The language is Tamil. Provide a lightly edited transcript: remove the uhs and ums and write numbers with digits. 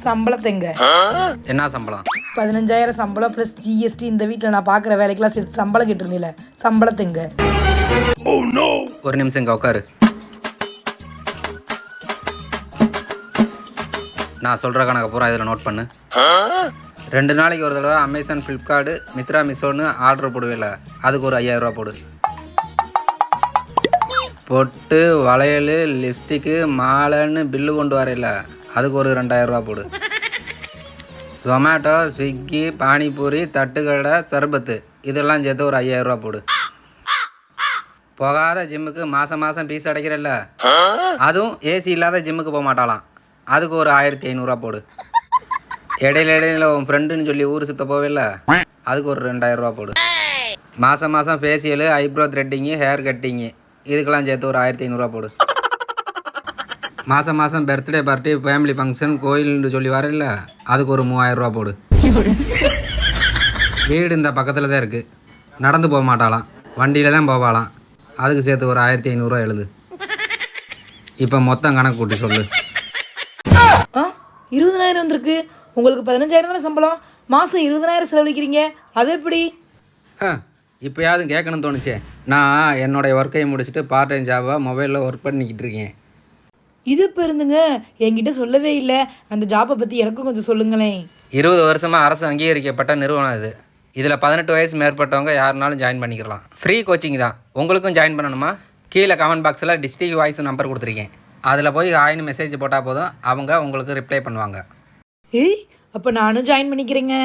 சம்பளத்தைங்க. என்ன சம்பளம்? 15,000 சம்பளம் ப்ளஸ் ஜிஎஸ்டி. இந்த வீட்டில் நான் பார்க்குற வேலைக்கெல்லாம் சேர்த்து சம்பளம் கேட்டிருந்தீல, சம்பளத்தைங்க. ஒரு நிமிஷம் இங்கே உட்காரு. நான் சொல்கிற கணக்கு பூரா இதில் நோட் பண்ணு. 2 நாளைக்கு ஒரு தடவை அமேசான், ஃப்ளிப்கார்ட்டு, மித்ரா, மிஷோன்னு ஆர்டர் போடுவேல, அதுக்கு ஒரு 5,000 ரூபா போடு. பொட்டு, வளையல், லிப்ஸ்டிக்கு, மாலைன்னு பில்லு கொண்டு வரையில, அதுக்கு ஒரு 2,000 ரூபா போடு. ஜொமேட்டோ, ஸ்விக்கி, பானிபூரி, தட்டுக்கடை, சர்பத்து இதெல்லாம் சேர்த்து ஒரு 5,000 ரூபா போடு. போகாத ஜிம்முக்கு மாதம் மாதம் ஃபீஸ் அடைக்கிறல்ல, அதுவும் ஏசி இல்லாத ஜிம்முக்கு போக மாட்டாளாம், அதுக்கு ஒரு 1,500 போடு. இடையில உன் ஃப்ரெண்டுன்னு சொல்லி ஊர் சுற்ற போவில்ல, அதுக்கு ஒரு 2,000 ரூபா போடு. மாதம் மாதம் ஃபேஷியலு, ஐப்ரோ த்ரெட்டிங்கு, ஹேர் கட்டிங்கு இதுக்கெல்லாம் சேர்த்து ஒரு 1,500 போடு. மாதம் மாதம் பர்த்டே பார்ட்டி, ஃபேமிலி ஃபங்க்ஷன், கோயில்னு சொல்லி வரல, அதுக்கு ஒரு 3,000 ரூபா போடு. வீடு இந்த பக்கத்தில் தான் இருக்குது, நடந்து போக மாட்டாளாம், வண்டியில் தான் போவாளாம், அதுக்கு சேர்த்து ஒரு 1,500 எழுது. இப்போ மொத்தம் கணக்கு கூட்டி சொல்லு. 20,000 வந்திருக்கு. உங்களுக்கு 15,000 தானே சம்பளம், மாதம் 20,000 செலவழிக்கிறீங்க, அது எப்படி? இப்போயாவது கேட்கணும்னு தோணுச்சே. நான் என்னுடைய ஒர்க்கையை முடிச்சுட்டு பார்ட் டைம் ஜாபாக மொபைலில் ஒர்க் பண்ணிக்கிட்டு இருக்கேன். இது பெருந்துங்க, என்கிட்ட சொல்லவே இல்லை. அந்த ஜாப்பை பற்றி எனக்கும் கொஞ்சம் சொல்லுங்களேன். 20 வருஷமாக அரசு அங்கீகரிக்கப்பட்ட நிறுவனம் இது. இதில் 18 வயசு மேற்பட்டவங்க யாருனாலும் ஜாயின் பண்ணிக்கலாம். ஃப்ரீ கோச்சிங் தான். உங்களுக்கும் ஜாயின் பண்ணணுமா? கீழே கமெண்ட் பாக்ஸில் டிஸ்ட்ரிக்ட் வாய்ஸ் நம்பர் கொடுத்துருக்கேன், அதில் போய் ஹாய்னு மெசேஜ் போட்டால் போதும், அவங்க உங்களுக்கு ரிப்ளை பண்ணுவாங்க. அப்போ நானும் ஜாயின் பண்ணிக்கிறேங்க.